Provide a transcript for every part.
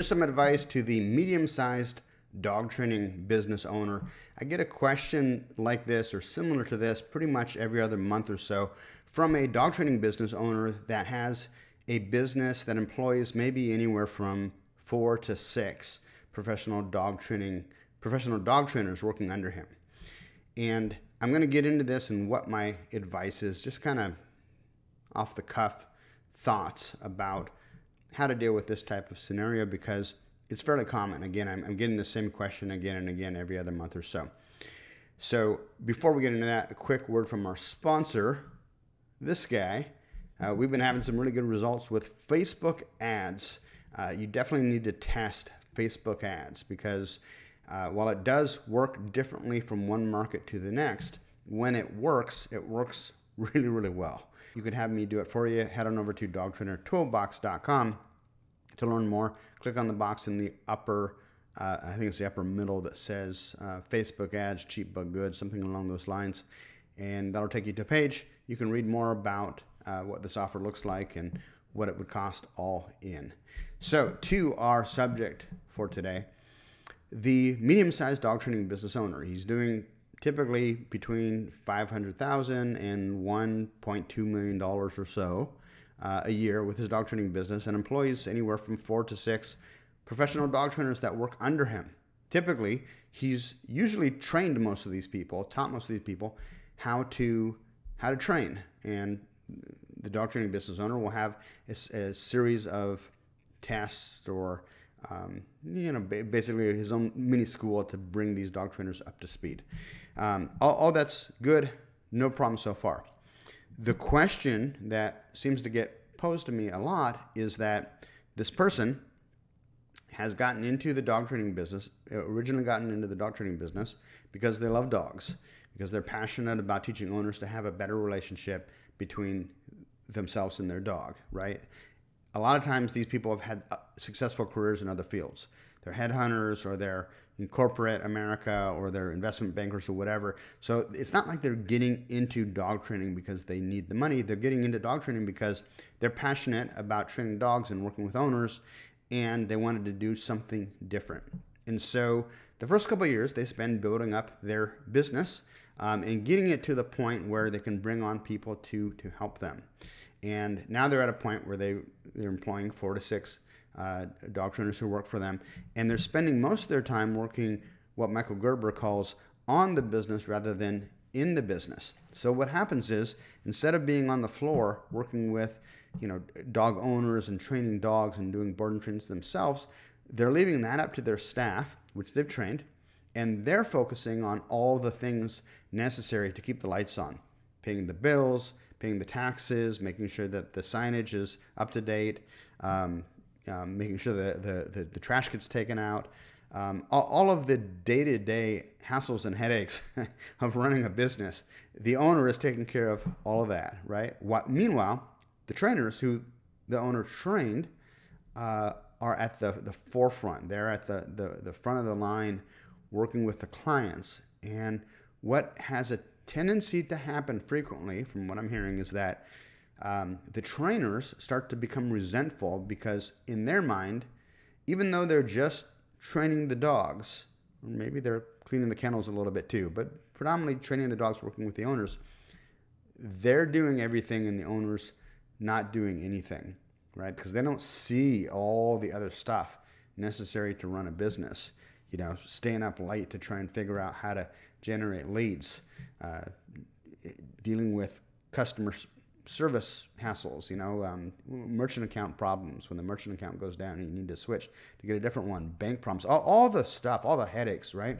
Here's some advice to the medium-sized dog training business owner. I get a question like this or similar to this pretty much every other month or so from a dog training business owner that has a business that employs maybe anywhere from 4 to 6 professional dog trainers working under him. And I'm going to get into this and what my advice is, just kind of off the cuff thoughts about how to deal with this type of scenario, because it's fairly common. Again, I'm getting the same question again and again every other month or so. So before we get into that, a quick word from our sponsor, this guy. We've been having some really good results with Facebook ads. You definitely need to test Facebook ads because while it does work differently from one market to the next, when it works really, really well. You can have me do it for you. Head on over to dogtrainertoolbox.com to learn more. Click on the box in the upper, I think it's the upper middle that says Facebook ads, cheap but good, something along those lines. And that'll take you to a page. You can read more about what this offer looks like and what it would cost all in. So to our subject for today, the medium-sized dog training business owner. He's doing typically between $500,000 and $1.2 million or so a year with his dog training business, and employs anywhere from 4 to 6 professional dog trainers that work under him. Typically, he's usually trained most of these people, taught most of these people how to train, and the dog training business owner will have a series of tests or basically his own mini school to bring these dog trainers up to speed. All that's good, no problem so far. The question that seems to get posed to me a lot is that this person has gotten into the dog training business, originally gotten into the dog training business because they love dogs, because they're passionate about teaching owners to have a better relationship between themselves and their dog, right? A lot of times these people have had successful careers in other fields. They're headhunters, or they're in corporate America, or they're investment bankers or whatever. So it's not like they're getting into dog training because they need the money. They're getting into dog training because they're passionate about training dogs and working with owners, and they wanted to do something different. And so the first couple of years they spend building up their business and getting it to the point where they can bring on people to help them. And now they're at a point where they're employing 4 to 6 dog trainers who work for them, and they're spending most of their time working what Michael Gerber calls on the business rather than in the business. So what happens is, instead of being on the floor working with dog owners and training dogs and doing board and trains themselves, they're leaving that up to their staff, which they've trained, and they're focusing on all the things necessary to keep the lights on, paying the bills, paying the taxes, making sure that the signage is up to date, making sure that the trash gets taken out, all of the day-to-day hassles and headaches of running a business. The owner is taking care of all of that, right? Meanwhile, the trainers who the owner trained are at the forefront. They're at the front of the line working with the clients. And what has a tendency to happen frequently, from what I'm hearing, is that the trainers start to become resentful because in their mind, even though they're just training the dogs, or maybe they're cleaning the kennels a little bit too, but predominantly training the dogs, working with the owners, they're doing everything and the owner's not doing anything, right? Because they don't see all the other stuff necessary to run a business. Staying up late to try and figure out how to generate leads, dealing with customer service hassles, merchant account problems when the merchant account goes down and you need to switch to get a different one, bank problems, all the stuff, all the headaches, right?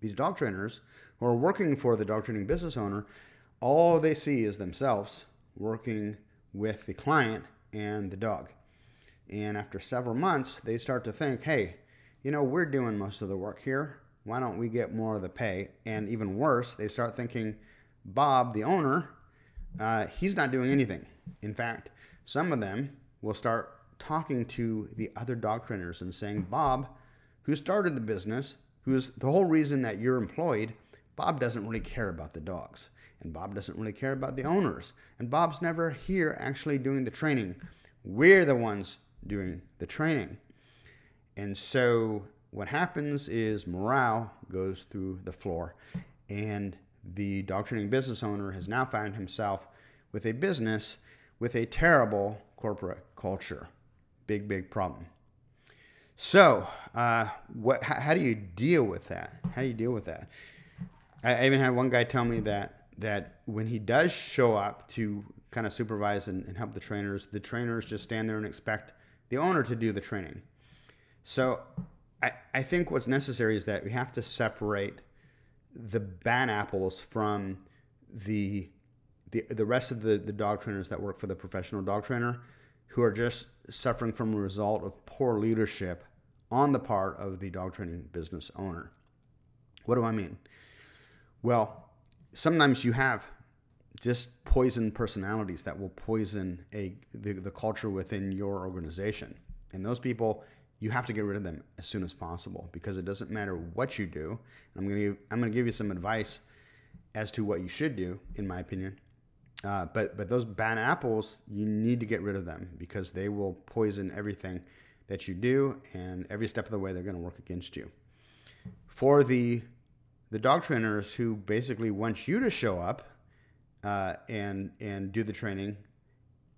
These dog trainers who are working for the dog training business owner, all they see is themselves working with the client and the dog. And after several months, they start to think, hey, we're doing most of the work here. Why don't we get more of the pay? And even worse, they start thinking, Bob, the owner, he's not doing anything. In fact, some of them will start talking to the other dog trainers and saying, Bob, who started the business, who's the whole reason that you're employed, Bob doesn't really care about the dogs. And Bob doesn't really care about the owners. And Bob's never here actually doing the training. We're the ones doing the training. And so what happens is morale goes through the floor, and the dog training business owner has now found himself with a business with a terrible corporate culture. Big, big problem. So, how do you deal with that? How do you deal with that? I even had one guy tell me that when he does show up to kind of supervise and help the trainers just stand there and expect the owner to do the training. So I think what's necessary is that we have to separate the bad apples from the rest of the dog trainers that work for the professional dog trainer, who are just suffering from a result of poor leadership on the part of the dog training business owner. What do I mean? Well, sometimes you have just poison personalities that will poison the culture within your organization. And those people, you have to get rid of them as soon as possible, because it doesn't matter what you do. I'm going to give you some advice as to what you should do, in my opinion. But those bad apples, you need to get rid of them, because they will poison everything that you do, and every step of the way they're going to work against you. For the dog trainers who basically want you to show up and do the training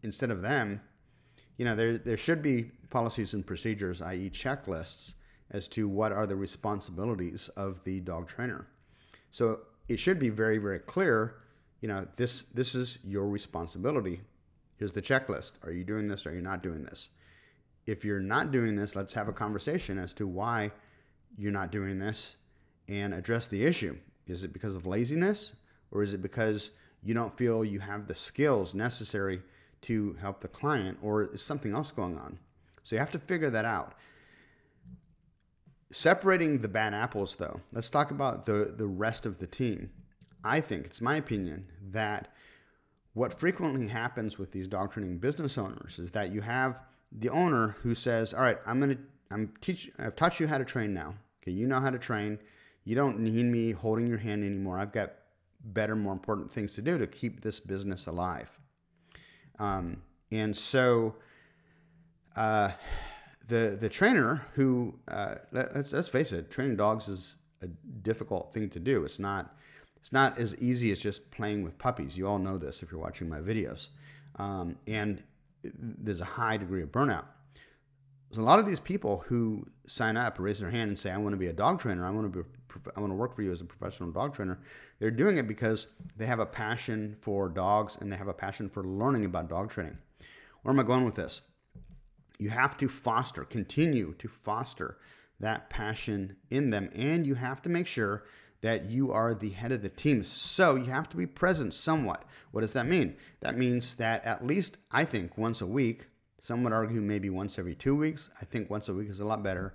instead of them, there should be policies and procedures, i.e. checklists, as to what are the responsibilities of the dog trainer. So it should be very, very clear, this is your responsibility. Here's the checklist. Are you doing this or are you not doing this? If you're not doing this, let's have a conversation as to why you're not doing this and address the issue. Is it because of laziness, or is it because you don't feel you have the skills necessary to help the client, or is something else going on? So you have to figure that out. Separating the bad apples, though, let's talk about the rest of the team. I think, it's my opinion, that what frequently happens with these dog training business owners is that you have the owner who says, all right, I've taught you how to train now. Okay, you know how to train. You don't need me holding your hand anymore. I've got better, more important things to do to keep this business alive. And so the trainer who, let's face it, training dogs is a difficult thing to do. It's not as easy as just playing with puppies. You all know this if you're watching my videos. And there's a high degree of burnout. So a lot of these people who sign up, raise their hand and say, I want to be a dog trainer, I want to work for you as a professional dog trainer, they're doing it because they have a passion for dogs and they have a passion for learning about dog training. Where am I going with this? You have to continue to foster that passion in them, and you have to make sure that you are the head of the team. So you have to be present somewhat. What does that mean? That means that at least, I think, once a week, some would argue maybe once every 2 weeks. I think once a week is a lot better.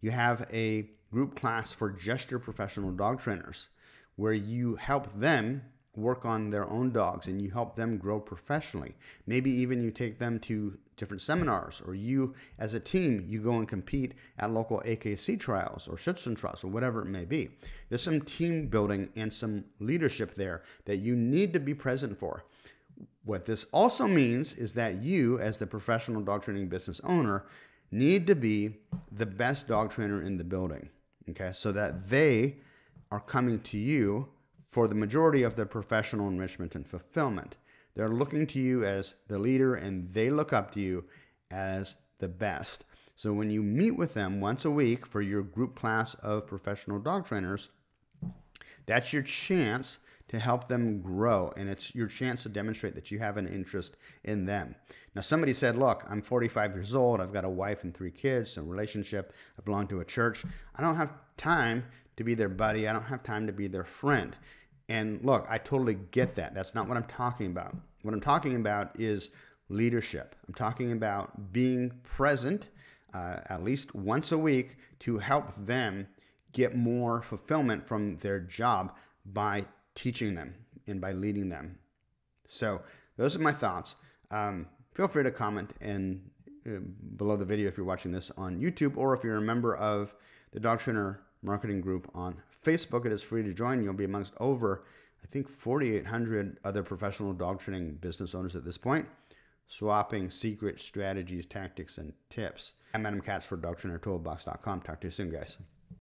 You have a group class for just your professional dog trainers, where you help them work on their own dogs and you help them grow professionally. Maybe even you take them to different seminars, or you as a team, you go and compete at local AKC trials or Schützen trials or whatever it may be. There's some team building and some leadership there that you need to be present for. What this also means is that you, as the professional dog training business owner, need to be the best dog trainer in the building, okay? So that they are coming to you for the majority of their professional enrichment and fulfillment. They're looking to you as the leader, and they look up to you as the best. So when you meet with them once a week for your group class of professional dog trainers, that's your chance to help them grow, and it's your chance to demonstrate that you have an interest in them. Now, somebody said, look, I'm 45 years old, I've got a wife and 3 kids, a relationship, I belong to a church. I don't have time to be their buddy. I don't have time to be their friend. And look, I totally get that. That's not what I'm talking about. What I'm talking about is leadership. I'm talking about being present at least once a week to help them get more fulfillment from their job by teaching them and by leading them. So those are my thoughts. Feel free to comment and below the video if you're watching this on YouTube, or if you're a member of the Dog Trainer Marketing Group on Facebook. It is free to join. You'll be amongst over, I think, 4,800 other professional dog training business owners at this point. swapping secret strategies, tactics, and tips. I'm Adam Katz for DoctrinerToolbox.com. Talk to you soon, guys.